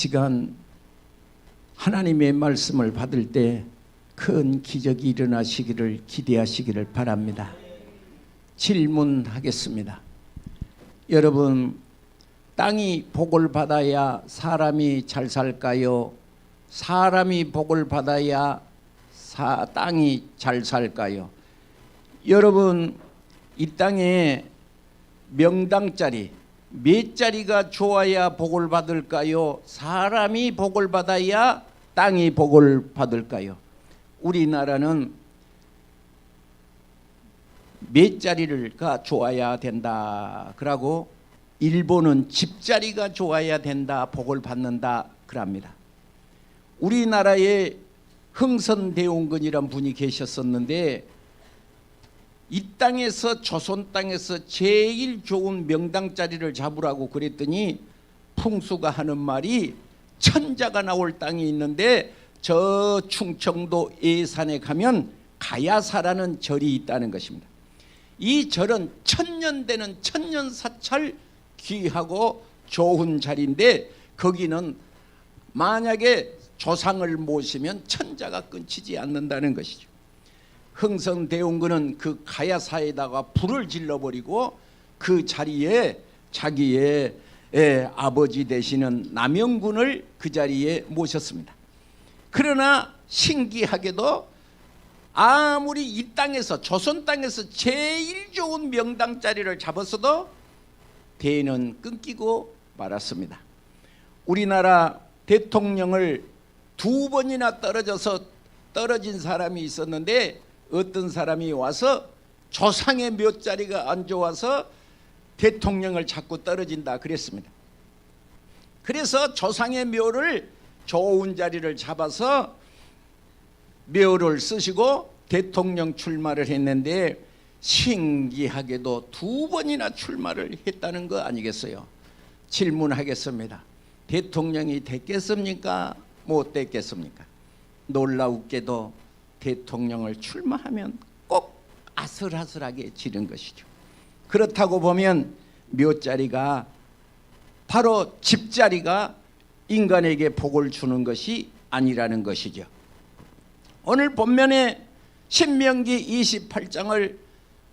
시간 하나님의 말씀을 받을 때 큰 기적이 일어나시기를 기대하시기를 바랍니다. 질문하겠습니다. 여러분, 땅이 복을 받아야 사람이 잘 살까요? 사람이 복을 받아야 땅이 잘 살까요? 여러분, 이 땅에 명당짜리 몇 자리가 좋아야 복을 받을까요? 사람이 복을 받아야 땅이 복을 받을까요? 우리나라는 몇 자리가 좋아야 된다 그러고, 일본은 집자리가 좋아야 된다, 복을 받는다 그럽니다. 우리나라에 흥선대원군이란 분이 계셨었는데, 이 땅에서, 조선 땅에서 제일 좋은 명당자리를 잡으라고 그랬더니 풍수가 하는 말이, 천자가 나올 땅이 있는데 저 충청도 예산에 가면 가야사라는 절이 있다는 것입니다. 이 절은 천년 되는 천년사찰 귀하고 좋은 자리인데, 거기는 만약에 조상을 모시면 천자가 끊기지 않는다는 것이죠. 흥선대원군은 그 가야사에다가 불을 질러버리고 그 자리에 자기의 아버지 되시는 남영군을 그 자리에 모셨습니다. 그러나 신기하게도 아무리 이 땅에서, 조선 땅에서 제일 좋은 명당 자리를 잡았어도 대는 끊기고 말았습니다. 우리나라 대통령을 2번이나 떨어진 사람이 있었는데, 어떤 사람이 와서 조상의 몇 자리가 안 좋아서 대통령을 자꾸 떨어진다 그랬습니다. 그래서 조상의 묘를, 좋은 자리를 잡아서 묘를 쓰시고 대통령 출마를 했는데, 신기하게도 2번이나 출마를 했다는 거 아니겠어요? 질문하겠습니다. 대통령이 됐겠습니까? 못 됐겠습니까? 놀라우게도 대통령을 출마하면 꼭 아슬아슬하게 지는 것이죠. 그렇다고 보면 묘자리가, 바로 집자리가 인간에게 복을 주는 것이 아니라는 것이죠. 오늘 본면에 신명기 28장을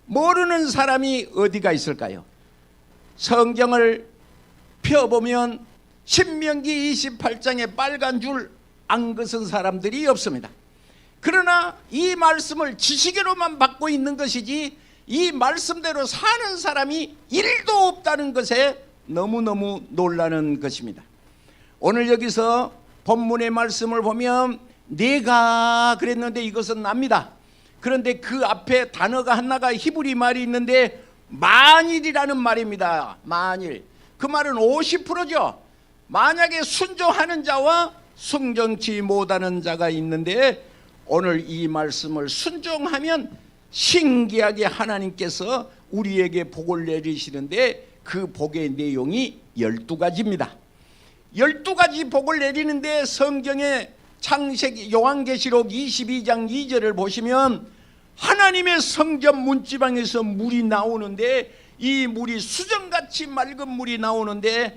모르는 사람이 어디가 있을까요? 성경을 펴보면 신명기 28장에 빨간 줄 안 긋은 사람들이 없습니다. 그러나 이 말씀을 지식으로만 받고 있는 것이지, 이 말씀대로 사는 사람이 1도 없다는 것에 너무너무 놀라는 것입니다. 오늘 여기서 본문의 말씀을 보면 내가 그랬는데 이것은 납니다. 그런데 그 앞에 단어가 하나가 히브리 말이 있는데 만일이라는 말입니다. 만일. 그 말은 50%죠. 만약에 순종하는 자와 순종치 못하는 자가 있는데, 오늘 이 말씀을 순종하면 신기하게 하나님께서 우리에게 복을 내리시는데, 그 복의 내용이 12가지입니다. 12가지 복을 내리는데, 성경의 창세기, 요한계시록 22장 2절을 보시면 하나님의 성전 문지방에서 물이 나오는데, 이 물이 수정같이 맑은 물이 나오는데,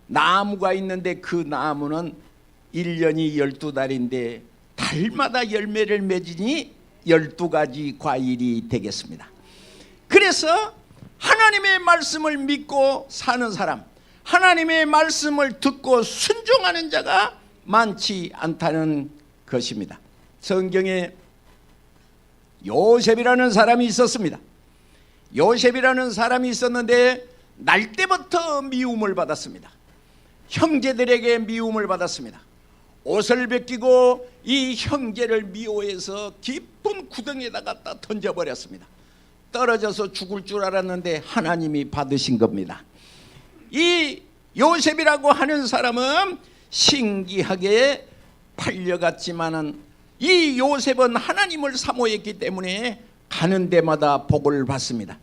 나무가 있는데 그 나무는 1년이 12달인데 달마다 열매를 맺으니 12가지 과일이 되겠습니다. 그래서 하나님의 말씀을 믿고 사는 사람, 하나님의 말씀을 듣고 순종하는 자가 많지 않다는 것입니다. 성경에 요셉이라는 사람이 있었습니다. 요셉이라는 사람이 있었는데 날 때부터 미움을 받았습니다. 형제들에게 미움을 받았습니다. 옷을 벗기고 이 형제를 미워해서 깊은 구덩이에다 갖다 던져버렸습니다. 떨어져서 죽을 줄 알았는데 하나님이 받으신 겁니다. 이 요셉이라고 하는 사람은 신기하게 팔려갔지만은, 이 요셉은 하나님을 사모했기 때문에 가는 데마다 복을 받습니다.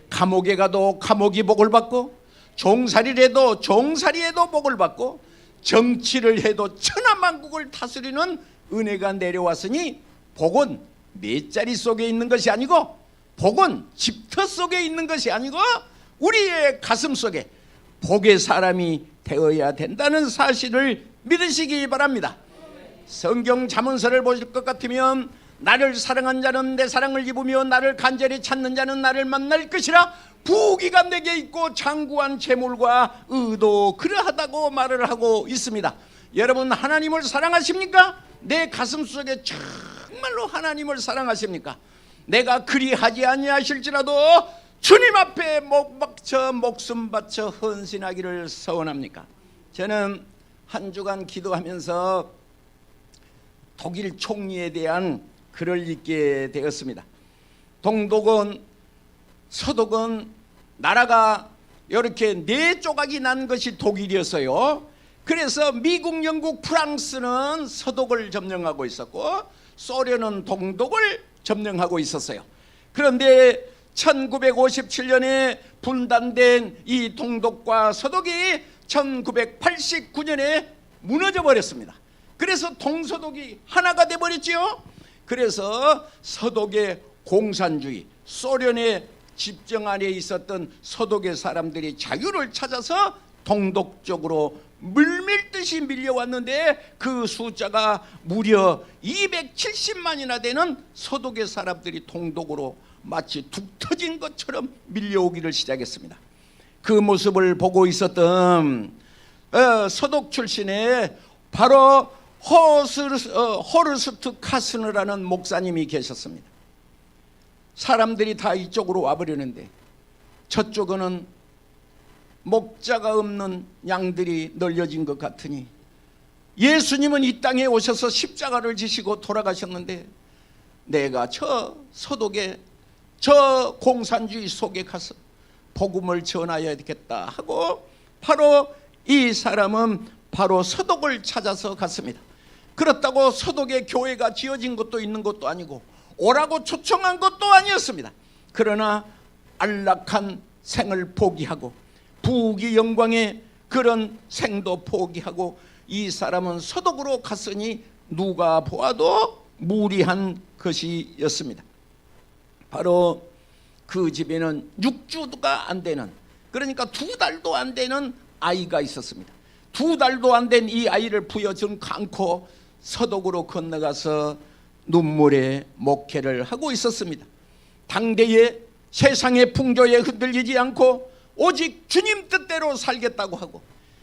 감옥에 가도 감옥이 복을 받고, 종살이를 해도 종살이에도 복을 받고, 정치를 해도 천하만국을 다스리는 은혜가 내려왔으니, 복은 몇 자리 속에 있는 것이 아니고, 복은 집터 속에 있는 것이 아니고, 우리의 가슴 속에 복의 사람이 되어야 된다는 사실을 믿으시기 바랍니다. 성경 잠언서를 보실 것 같으면 나를 사랑한 자는 내 사랑을 입으며 나를 간절히 찾는 자는 나를 만날 것이라. 부귀가 내게 있고 장구한 재물과 의도 그러하다고 말을 하고 있습니다. 여러분, 하나님을 사랑하십니까? 내 가슴 속에 정말로 하나님을 사랑하십니까? 내가 그리하지 아니하실지라도 주님 앞에 목숨 바쳐 헌신하기를 소원합니까? 저는 한 주간 기도하면서 독일 총리에 대한 글을 읽게 되었습니다. 동독은 서독은 나라가 이렇게 네 조각이 난 것이 독일이었어요. 그래서 미국, 영국, 프랑스는 서독을 점령하고 있었고 소련은 동독을 점령하고 있었어요. 그런데 1957년에 분단된 이 동독과 서독이 1989년에 무너져 버렸습니다. 그래서 동서독이 하나가 돼 버렸지요. 그래서 서독의 공산주의, 소련의 집정 아래 있었던 서독의 사람들이 자유를 찾아서 동독 쪽으로 물밀듯이 밀려왔는데 그 숫자가 무려 270만이나 되는 서독의 사람들이 동독으로 마치 둑 터진 것처럼 밀려오기를 시작했습니다. 그 모습을 보고 있었던 서독 출신의 바로 호르스트 카스너라는 목사님이 계셨습니다. 사람들이 다 이쪽으로 와버리는데 저쪽은 목자가 없는 양들이 널려진 것 같으니 예수님은 이 땅에 오셔서 십자가를 지시고 돌아가셨는데 내가 저 서독의 저 공산주의 속에 가서 복음을 전하여야 되겠다 하고 바로 이 사람은 바로 서독을 찾아서 갔습니다. 그렇다고 서독에 교회가 지어진 것도 있는 것도 아니고 오라고 초청한 것도 아니었습니다. 그러나 안락한 생을 포기하고 부귀 영광의 그런 생도 포기하고 이 사람은 서독으로 갔으니 누가 보아도 무리한 것이었습니다. 바로 그 집에는 6주가 안 되는, 그러니까 2달도 안 되는 아이가 있었습니다. 2달도 안 된 이 아이를 부여준 않고 서독으로 건너가서 눈물의 목회를 하고 있었습니다. 당대의 세상의 풍조에 흔들리지 않고 오직 주님 뜻대로 살겠다고 하고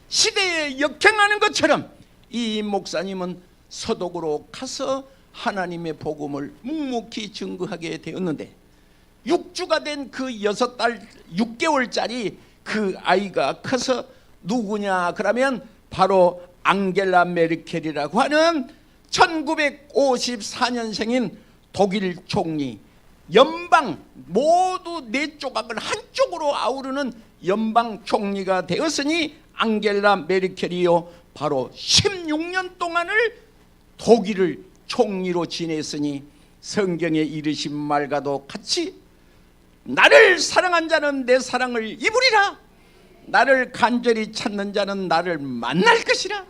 시대에 역행하는 것처럼 이 목사님은 서독으로 가서 하나님의 복음을 묵묵히 증거하게 되었는데 6주가 된 그 6달 6개월짜리 그 아이가 커서 누구냐 그러면 바로 앙겔라 메르켈이라고 하는 1954년생인 독일 총리, 연방 모두 네 조각을 한쪽으로 아우르는 연방 총리가 되었으니 앙겔라 메르켈이요 바로 16년 동안을 독일을 총리로 지냈으니 성경에 이르신 말과도 같이 나를 사랑한 자는 내 사랑을 입으리라, 나를 간절히 찾는 자는 나를 만날 것이라,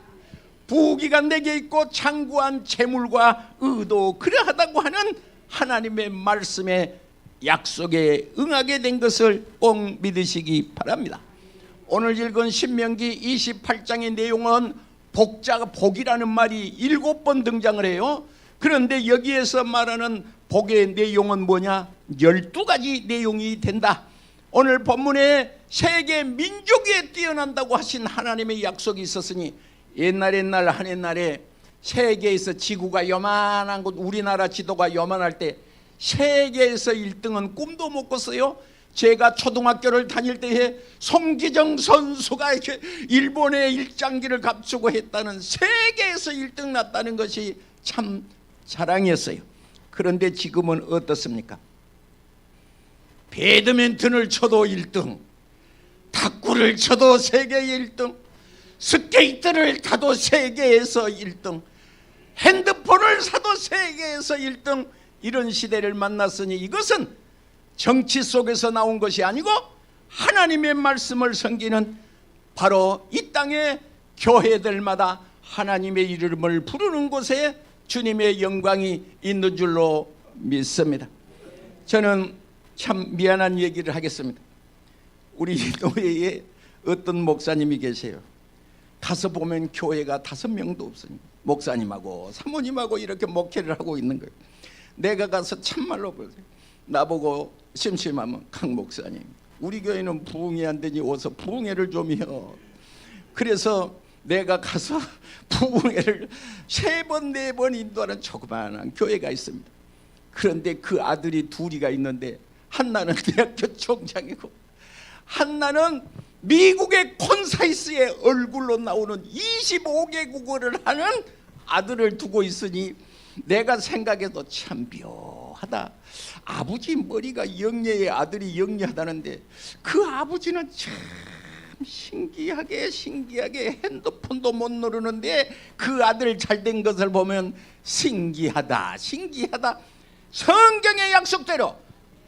부귀가 내게 있고 장구한 재물과 의도 그러하다고 하는 하나님의 말씀에 약속에 응하게 된 것을 꼭 믿으시기 바랍니다. 오늘 읽은 신명기 28장의 내용은 복이라는 말이 7번 등장을 해요. 그런데 여기에서 말하는 복의 내용은 뭐냐? 12가지 내용이 된다. 오늘 본문에 세계 민족에 뛰어난다고 하신 하나님의 약속이 있었으니 옛날 한 옛날에 세계에서 지구가 요만한 곳, 우리나라 지도가 요만할 때 세계에서 1등은 꿈도 못 꿨어요. 제가 초등학교를 다닐 때에 송기정 선수가 이렇게 일본의 일장기를 갖추고 했다는, 세계에서 1등 났다는 것이 참 자랑이었어요. 그런데 지금은 어떻습니까? 배드민턴을 쳐도 1등, 탁구를 쳐도 세계 1등, 스케이트를 타도 세계에서 1등, 핸드폰을 사도 세계에서 1등, 이런 시대를 만났으니 이것은 정치 속에서 나온 것이 아니고 하나님의 말씀을 섬기는 바로 이 땅의 교회들마다 하나님의 이름을 부르는 곳에 주님의 영광이 있는 줄로 믿습니다. 저는 참 미안한 얘기를 하겠습니다. 우리 교회에 어떤 목사님이 계세요. 가서 보면 교회가 5명도 없으니 목사님하고 사모님하고 이렇게 목회를 하고 있는 거예요. 내가 가서 참말로 나보고 심심하면 강 목사님, 우리 교회는 부흥이 안 되니 어서 부흥회를 좀 해요. 그래서 내가 가서 부흥회를 3번 4번 인도하는 조그마한 교회가 있습니다. 그런데 그 아들이 2이가 있는데 한나는 대학교 총장이고 한나는 미국의 콘사이스의 얼굴로 나오는 25개국어를 하는 아들을 두고 있으니 내가 생각해도 참 묘하다. 아버지 머리가 영예의 아들이 영리하다는데 그 아버지는 참 신기하게 핸드폰도 못 누르는데 그 아들 잘된 것을 보면 신기하다. 성경의 약속대로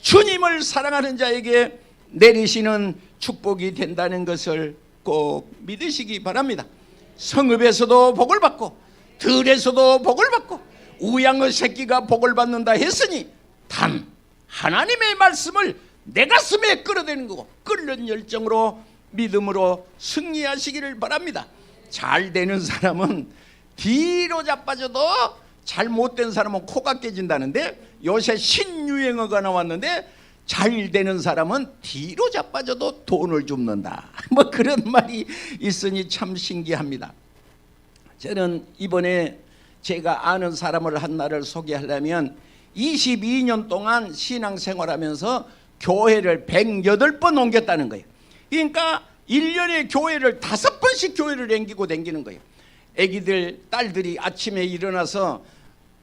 주님을 사랑하는 자에게 내리시는 축복이 된다는 것을 꼭 믿으시기 바랍니다. 성읍에서도 복을 받고 들에서도 복을 받고 우양의 새끼가 복을 받는다 했으니 단 하나님의 말씀을 내 가슴에 끌어대는 거고 끓는 열정으로 믿음으로 승리하시기를 바랍니다. 잘 되는 사람은 뒤로 자빠져도 잘못된 사람은 코가 깨진다는데 요새 신유행어가 나왔는데 잘 되는 사람은 뒤로 자빠져도 돈을 줍는다. 뭐 그런 말이 있으니 참 신기합니다. 저는 이번에 제가 아는 사람을 하나를 소개하려면 22년 동안 신앙생활하면서 교회를 108번 옮겼다는 거예요. 그러니까 1년에 교회를 5번씩 교회를 댕기는 거예요. 애기들 딸들이 아침에 일어나서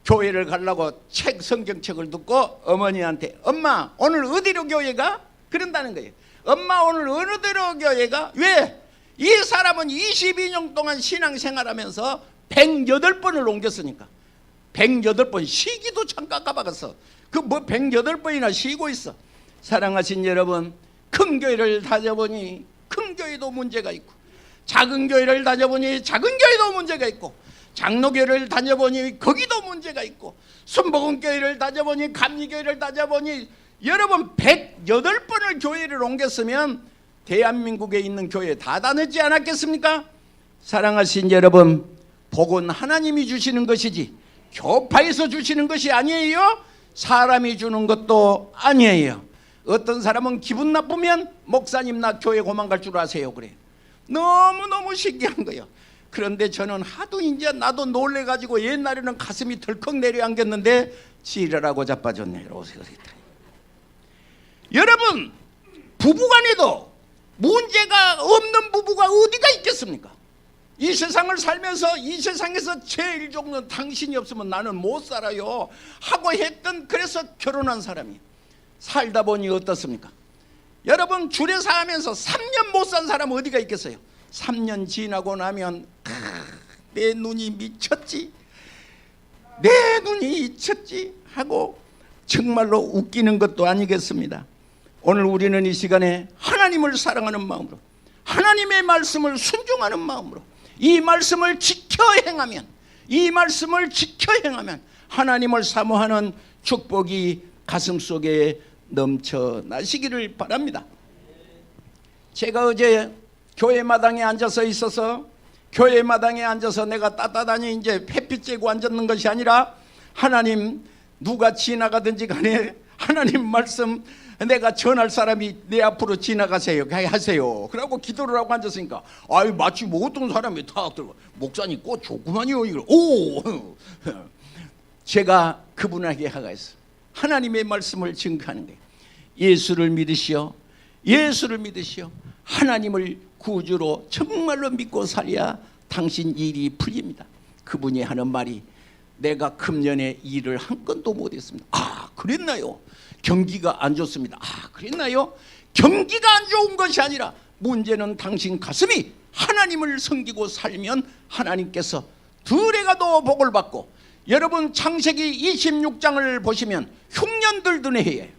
교회를 가려고 성경책을 듣고 어머니한테 엄마 오늘 어디로 교회 가? 그런다는 거예요. 엄마 오늘 어느 데로 교회 가? 왜? 이 사람은 22년 동안 신앙생활하면서 108번을 옮겼으니까 108번 쉬기도 잠깐 가봐갔어. 그 뭐 108번이나 쉬고 있어. 사랑하신 여러분, 큰 교회를 다녀보니 큰 교회도 문제가 있고 작은 교회를 다녀보니 작은 교회도 문제가 있고 장로교회를 다녀보니 거기도 문제가 있고 순복음교회를 다녀보니 감리교회를 다녀보니 여러분 108번을 교회를 옮겼으면 대한민국에 있는 교회 다 다녔지 않았겠습니까? 사랑하신 여러분, 복은 하나님이 주시는 것이지 교파에서 주시는 것이 아니에요. 사람이 주는 것도 아니에요. 어떤 사람은 기분 나쁘면 목사님 나 교회 고만갈 줄 아세요 그래. 너무너무 신기한 거예요. 그런데 저는 하도 이제 나도 놀래가지고 옛날에는 가슴이 덜컥 내려앉았는데 지랄하고 자빠졌네. 여러분, 부부간에도 문제가 없는 부부가 어디가 있겠습니까? 이 세상을 살면서 이 세상에서 제일 좋은 당신이 없으면 나는 못 살아요 하고 했던, 그래서 결혼한 사람이 살다 보니 어떻습니까? 여러분, 주례 사하면서 3년 못 산 사람 어디가 있겠어요? 3년 지나고 나면 내 눈이 미쳤지 하고 정말로 웃기는 것도 아니겠습니다. 오늘 우리는 이 시간에 하나님을 사랑하는 마음으로 하나님의 말씀을 순종하는 마음으로 이 말씀을 지켜 행하면 하나님을 사모하는 축복이 가슴속에 넘쳐나시기를 바랍니다. 제가 어제 교회 마당에 앉아서 있어서 교회 마당에 앉아서 내가 따뜻하니 이제 햇빛 쬐고 앉았는 것이 아니라 하나님, 누가 지나가든지 간에 하나님 말씀 내가 전할 사람이 내 앞으로 지나가세요 하세요. 그러고 기도를 하고 앉았으니까 아유 마치 뭐 어떤 사람이 다 들고 목사님 꽃 좋구만요. 이걸 오 제가 그분에게 하가했어. 하나님의 말씀을 증거하는 거예요. 예수를 믿으시오. 하나님을 구주로 정말로 믿고 살아야 당신 일이 풀립니다. 그분이 하는 말이 내가 금년에 일을 한 건도 못했습니다. 아 그랬나요? 경기가 안 좋습니다. 아 그랬나요? 경기가 안 좋은 것이 아니라 문제는 당신 가슴이 하나님을 섬기고 살면 하나님께서 들에 가도 복을 받고, 여러분 창세기 26장을 보시면 흉년들던 해에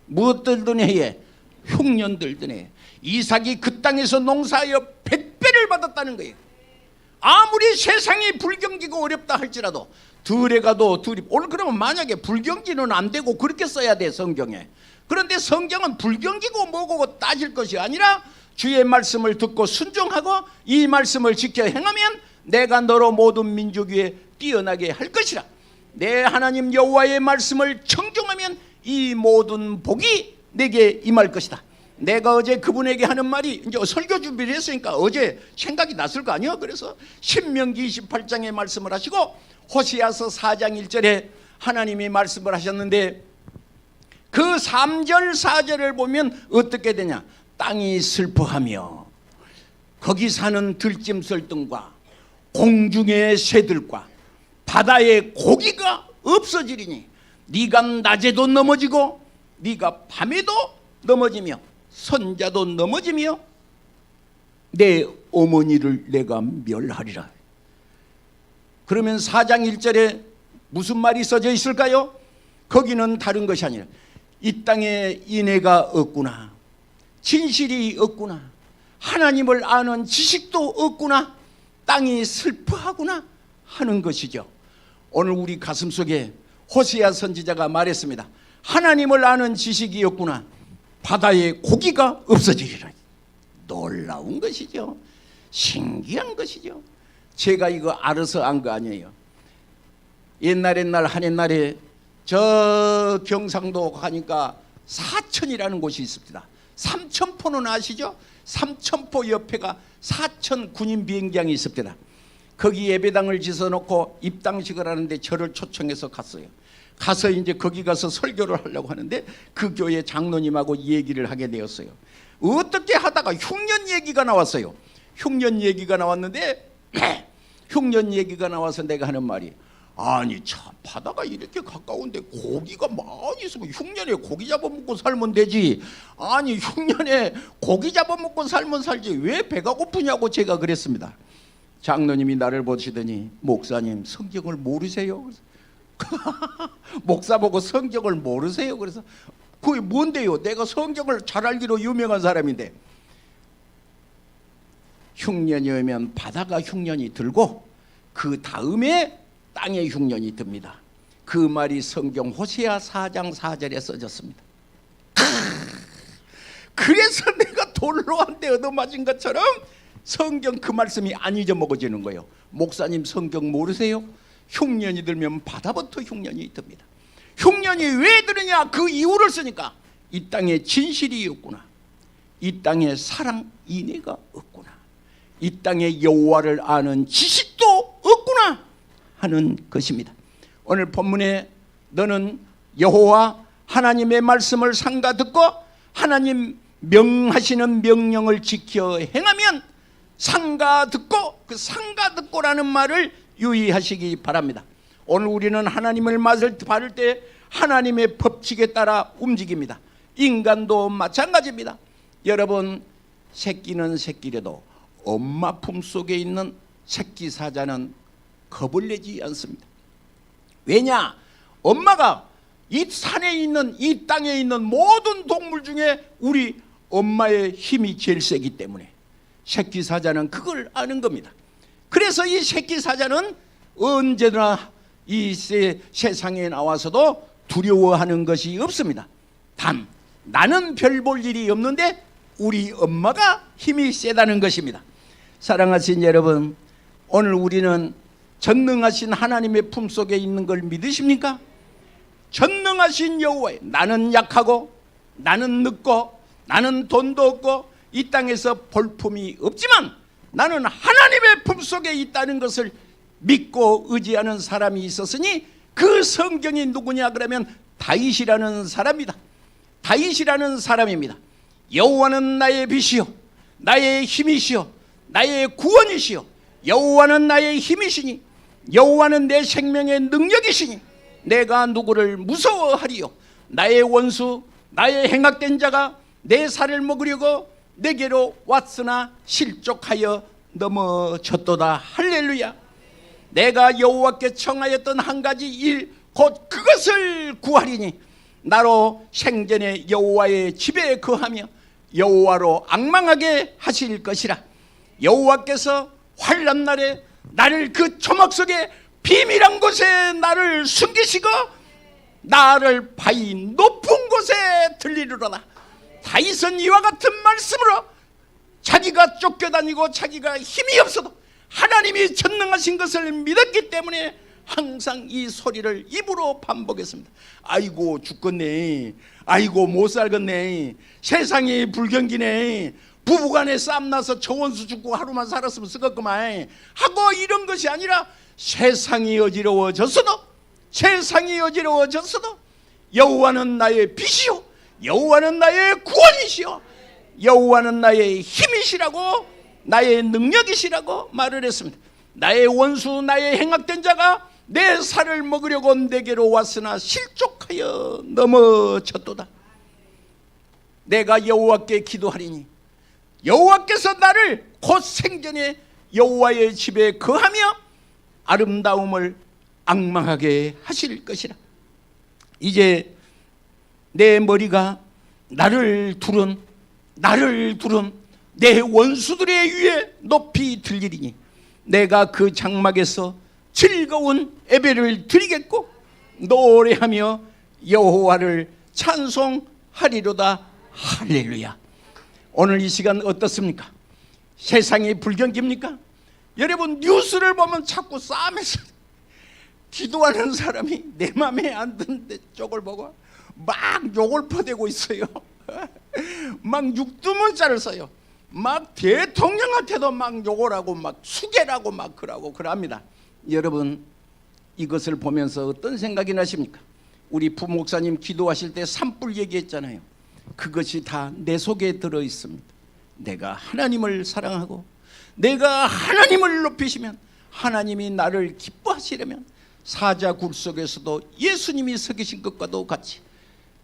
무엇 들던 해에 흉년들던 해에 이삭이 그 땅에서 농사하여 100배를 받았다는 거예요. 아무리 세상이 불경기고 어렵다 할지라도 들에 가도 오늘 그러면 만약에 불경기는 안 되고 그렇게 써야 돼 성경에. 그런데 성경은 불경기고 뭐고 따질 것이 아니라 주의 말씀을 듣고 순종하고 이 말씀을 지켜 행하면 내가 너로 모든 민족 위에 뛰어나게 할 것이라. 내 하나님 여호와의 말씀을 청종하면 이 모든 복이 내게 임할 것이다. 내가 어제 그분에게 하는 말이 이제 설교 준비를 했으니까 어제 생각이 났을 거 아니야. 그래서 신명기 28장의 말씀을 하시고 호세아서 4장 1절에 하나님이 말씀을 하셨는데 그 3절 4절을 보면 어떻게 되냐. 땅이 슬퍼하며 거기 사는 들짐승들과 공중의 새들과 바다의 고기가 없어지리니 네가 낮에도 넘어지고 네가 밤에도 넘어지며 선자도 넘어지며 내 어머니를 내가 멸하리라. 그러면 4장 1절에 무슨 말이 써져 있을까요? 거기는 다른 것이 아니라 이 땅에 인애가 없구나, 진실이 없구나, 하나님을 아는 지식도 없구나, 땅이 슬퍼하구나 하는 것이죠. 오늘 우리 가슴속에 호세아 선지자가 말했습니다. 하나님을 아는 지식이 없구나, 바다에 고기가 없어지리라. 놀라운 것이죠. 신기한 것이죠. 제가 이거 알아서 안 거 아니에요. 옛날 한옛날에 저 경상도 가니까 사천이라는 곳이 있습니다. 삼천포는 아시죠? 삼천포 옆에가 사천 군인 비행장이 있습니다. 거기 예배당을 지어놓고 입당식을 하는데 저를 초청해서 갔어요. 가서 이제 거기 가서 설교를 하려고 하는데 그 교회 장로님하고 얘기를 하게 되었어요. 어떻게 하다가 흉년 얘기가 나왔어요. 흉년 얘기가 나왔는데 흉년 얘기가 나와서 내가 하는 말이, 아니 참 바다가 이렇게 가까운데 고기가 많이 있으면 흉년에 고기 잡아먹고 살면 되지. 아니 흉년에 고기 잡아먹고 살면 살지 왜 배가 고프냐고 제가 그랬습니다. 장로님이 나를 보시더니 목사님 성경을 모르세요? 목사 보고 성경을 모르세요? 그래서 그게 뭔데요? 내가 성경을 잘 알기로 유명한 사람인데, 흉년이 오면 바다가 흉년이 들고 그 다음에 땅에 흉년이 듭니다. 그 말이 성경 호세아 4장 4절에 써졌습니다. 그래서 내가 돌로 한 대 얻어맞은 것처럼 성경 그 말씀이 안 잊어먹어지는 거예요. 목사님 성경 모르세요? 흉년이 들면 바다부터 흉년이 듭니다. 흉년이 왜 드느냐? 그 이유를 쓰니까 이 땅에 진실이 없구나, 이 땅에 사랑 인애가 없구나, 이 땅에 여호와를 아는 지식도 없구나 하는 것입니다. 오늘 본문에 너는 여호와 하나님의 말씀을 삼가 듣고 하나님 명하시는 명령을 지켜 행하면, 삼가 듣고, 그 삼가 듣고라는 말을 유의하시기 바랍니다. 오늘 우리는 하나님을 말을 받을 때 하나님의 법칙에 따라 움직입니다. 인간도 마찬가지입니다. 여러분, 새끼는 새끼래도 엄마 품속에 있는 새끼 사자는 겁을 내지 않습니다. 왜냐? 엄마가 이 산에 있는, 이 땅에 있는 모든 동물 중에 우리 엄마의 힘이 제일 세기 때문에 새끼 사자는 그걸 아는 겁니다. 그래서 이 새끼 사자는 언제나 이 세상에 나와서도 두려워하는 것이 없습니다. 단 나는 별 볼 일이 없는데 우리 엄마가 힘이 세다는 것입니다. 사랑하신 여러분, 오늘 우리는 전능하신 하나님의 품속에 있는 걸 믿으십니까? 전능하신 여호와의, 나는 약하고 나는 늙고 나는 돈도 없고 이 땅에서 볼품이 없지만 나는 하나님의 품속에 있다는 것을 믿고 의지하는 사람이 있었으니 그 성경이 누구냐 그러면 다윗이라는 사람이다. 다윗이라는 사람입니다. 여호와는 나의 빛이요 나의 힘이시요 나의 구원이시요, 여호와는 나의 힘이시니 여호와는 내 생명의 능력이시니 내가 누구를 무서워하리요. 나의 원수 나의 행악된 자가 내 살을 먹으려고 내게로 왔으나 실족하여 넘어졌도다. 할렐루야. 내가 여호와께 청하였던 한 가지 일 곧 그것을 구하리니 나로 생전에 여호와의 집에 거하며 여호와로 앙망하게 하실 것이라. 여호와께서 환난 날에 나를 그 초막 속에 비밀한 곳에 나를 숨기시고 나를 바위 높은 곳에 들리리로다. 다윗은 이와 같은 말씀으로 자기가 쫓겨다니고 자기가 힘이 없어도 하나님이 전능하신 것을 믿었기 때문에 항상 이 소리를 입으로 반복했습니다. 아이고 죽겠네, 아이고 못 살겠네, 세상이 불경기네, 부부간에 싸움나서 저 원수 죽고 하루만 살았으면 쓰겠구만 하고 이런 것이 아니라 세상이 어지러워졌어도 여호와는 나의 빛이요 여호와는 나의 구원이시요 여호와는 나의 힘이시라고, 나의 능력이시라고 말을 했습니다. 나의 원수 나의 행악된 자가 내 살을 먹으려고 내게로 왔으나 실족하여 넘어졌도다. 내가 여호와께 기도하리니 여호와께서 나를 곧 생전에 여호와의 집에 거하며 아름다움을 앙망하게 하실 것이라. 이제 내 머리가 나를 두른 내 원수들의 위에 높이 들리리니 내가 그 장막에서 즐거운 예배를 드리겠고 노래하며 여호와를 찬송하리로다. 할렐루야. 오늘 이 시간 어떻습니까? 세상이 불경기입니까? 여러분 뉴스를 보면 자꾸 싸움에서 기도하는 사람이 내 맘에 안 드는 쪽을 보고 막 욕을 퍼대고 있어요. 막 육두문자를 써요. 막 대통령한테도 막 욕을 하고 막 수계라고 막 그럽니다. 여러분 이것을 보면서 어떤 생각이 나십니까? 우리 부목사님 기도하실 때 산불 얘기했잖아요. 그것이 다 내 속에 들어 있습니다. 내가 하나님을 사랑하고 내가 하나님을 높이시면 하나님이 나를 기뻐하시려면 사자굴 속에서도 예수님이 서 계신 것과도 같이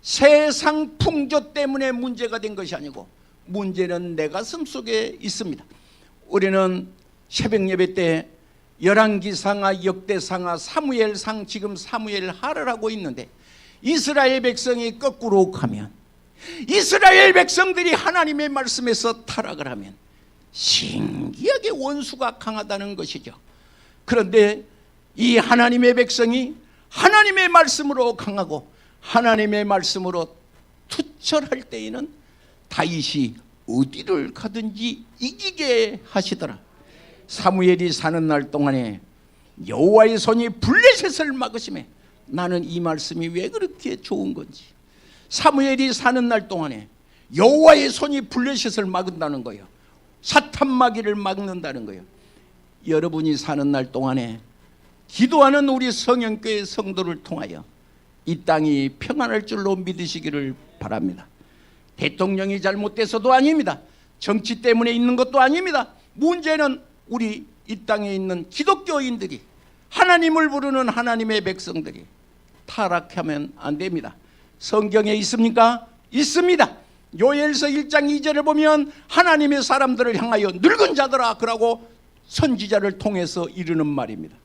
세상 풍조 때문에 문제가 된 것이 아니고 문제는 내 가슴 속에 있습니다. 우리는 새벽 예배 때 열왕기상하, 역대상하, 사무엘상, 지금 사무엘하를 하고 있는데 이스라엘 백성이 거꾸로 가면, 이스라엘 백성들이 하나님의 말씀에서 타락을 하면 신기하게 원수가 강하다는 것이죠. 그런데 이 하나님의 백성이 하나님의 말씀으로 강하고 하나님의 말씀으로 투철할 때에는 다윗이 어디를 가든지 이기게 하시더라. 사무엘이 사는 날 동안에 여호와의 손이 블레셋을 막으심에 나는 이 말씀이 왜 그렇게 좋은 건지. 사무엘이 사는 날 동안에 여호와의 손이 블레셋을 막는다는 거예요. 사탄 마귀를 막는다는 거예요. 여러분이 사는 날 동안에 기도하는 우리 성령교회 성도를 통하여 이 땅이 평안할 줄로 믿으시기를 바랍니다. 대통령이 잘못돼서도 아닙니다. 정치 때문에 있는 것도 아닙니다. 문제는 우리 이 땅에 있는 기독교인들이, 하나님을 부르는 하나님의 백성들이 타락하면 안 됩니다. 성경에 있습니까? 있습니다. 요엘서 1장 2절을 보면 하나님의 사람들을 향하여 늙은 자들아 그러고 선지자를 통해서 이르는 말입니다.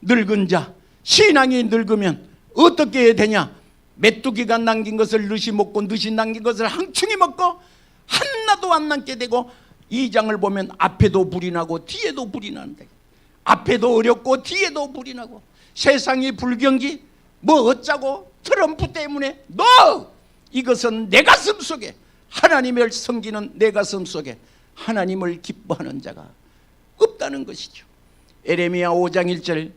늙은 자, 신앙이 늙으면 어떻게 되냐? 메뚜기가 남긴 것을 느시 먹고 느시 남긴 것을 항충이 먹고 하나도 안 남게 되고, 2장을 보면 앞에도 불이 나고 뒤에도 불이 나는데, 앞에도 어렵고 뒤에도 불이 나고, 세상이 불경기 뭐 어쩌고 트럼프 때문에 이것은 내 가슴 속에, 하나님을 섬기는 내 가슴 속에 하나님을 기뻐하는 자가 없다는 것이죠. 에레미야 5장 1절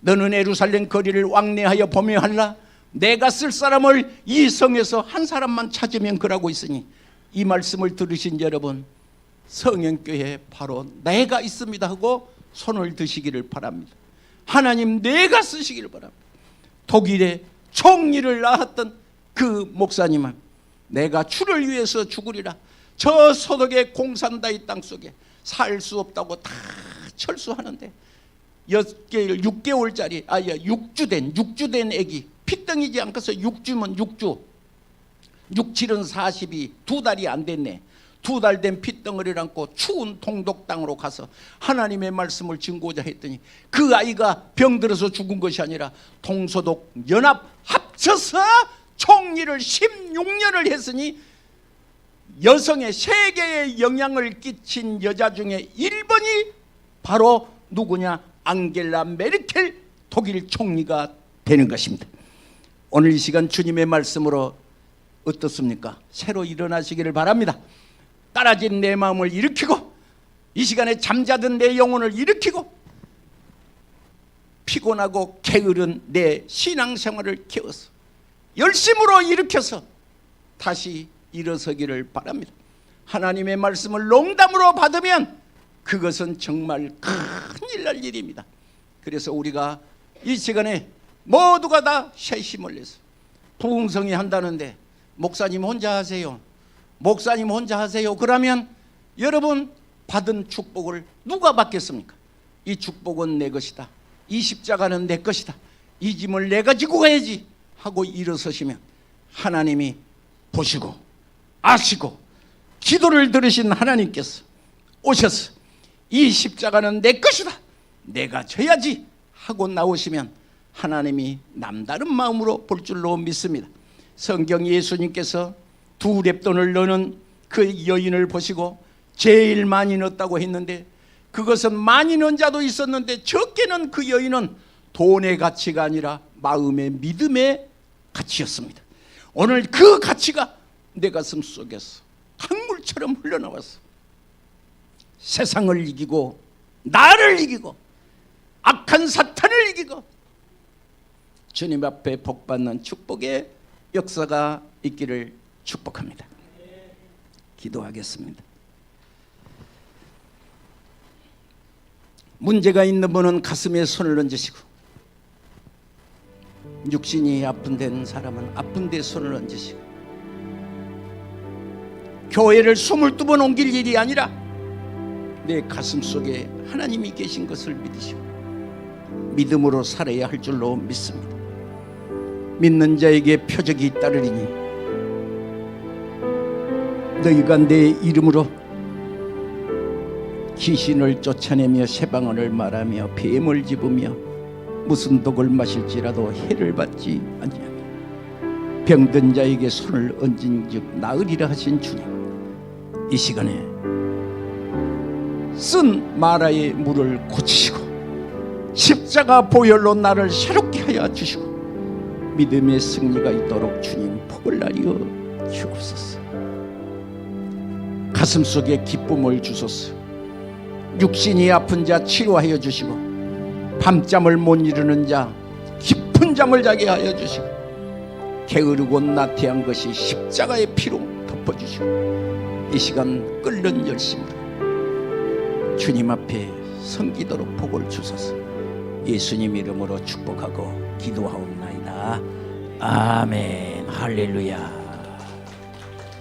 너는 예루살렘 거리를 왕래하여 범위하라. 내가 쓸 사람을 이 성에서 한 사람만 찾으면 그라고 있으니, 이 말씀을 들으신 여러분, 성령교회에 바로 내가 있습니다 하고 손을 드시기를 바랍니다. 하나님 내가 쓰시기를 바랍니다. 독일에 총리를 낳았던 그 목사님은 내가 주를 위해서 죽으리라, 저 소독의 공산다이 땅속에 살 수 없다고 다 철수하는데 6개월짜리 6주 된 애기, 피덩이지 않고서 6주면 6주 6, 7은 42, 2달이 안 됐네. 2달 된 피덩어리를 안고 추운 동독 땅으로 가서 하나님의 말씀을 증거하자 했더니 그 아이가 병들어서 죽은 것이 아니라 동서독 연합 합쳐서 총리를 16년을 했으니 여성의 세계에 영향을 끼친 여자 중에 1번이 바로 누구냐? 앙겔라 메르켈 독일 총리가 되는 것입니다. 오늘 이 시간 주님의 말씀으로 어떻습니까? 새로 일어나시기를 바랍니다. 사라진 내 마음을 일으키고 이 시간에 잠자던 내 영혼을 일으키고 피곤하고 게으른 내 신앙생활을 깨워서 열심으로 일으켜서 다시 일어서기를 바랍니다. 하나님의 말씀을 농담으로 받으면 그것은 정말 큰일 날 일입니다. 그래서 우리가 이 시간에 모두가 다 새 힘을 내서 부흥성이 한다는데 목사님 혼자 하세요. 목사님 혼자 하세요. 그러면 여러분 받은 축복을 누가 받겠습니까? 이 축복은 내 것이다. 이 십자가는 내 것이다. 이 짐을 내가 지고 가야지 하고 일어서시면 하나님이 보시고 아시고 기도를 들으신 하나님께서 오셔서 이 십자가는 내 것이다. 내가 져야지 하고 나오시면 하나님이 남다른 마음으로 볼 줄로 믿습니다. 성경 예수님께서 2렙돈을 넣는 그 여인을 보시고 제일 많이 넣었다고 했는데 그것은 많이 넣은 자도 있었는데 적게 넣은 그 여인은 돈의 가치가 아니라 마음의 믿음의 가치였습니다. 오늘 그 가치가 내 가슴 속에서 강물처럼 흘러나와서 세상을 이기고 나를 이기고 악한 사탄을 이기고 주님 앞에 복받는 축복의 역사가 있기를 축복합니다. 기도하겠습니다. 문제가 있는 분은 가슴에 손을 얹으시고 육신이 아픈 데 사람은 아픈 데 손을 얹으시고 교회를 22번 옮길 일이 아니라 내 가슴 속에 하나님이 계신 것을 믿으시고 믿음으로 살아야 할 줄로 믿습니다. 믿는 자에게 표적이 따르리니 너희가 내 이름으로 귀신을 쫓아내며 새방언을 말하며 뱀을 집으며 무슨 독을 마실지라도 해를 받지 아니하며 병든 자에게 손을 얹은즉 나으리라 하신 주님, 이 시간에 쓴 마라의 물을 고치시고 십자가 보혈로 나를 새롭게 하여 주시고 믿음의 승리가 있도록 주님 복을 나여 주옵소서. 가슴 속에 기쁨을 주소서. 육신이 아픈 자 치료하여 주시고 밤잠을 못 이루는 자 깊은 잠을 자게 하여 주시고 게으르고 나태한 것이 십자가의 피로 덮어주시고 이 시간 끓는 열심으로 주님 앞에 섬기도록 복을 주소서. 예수님 이름으로 축복하고 기도하옵나이다. 아멘. 할렐루야.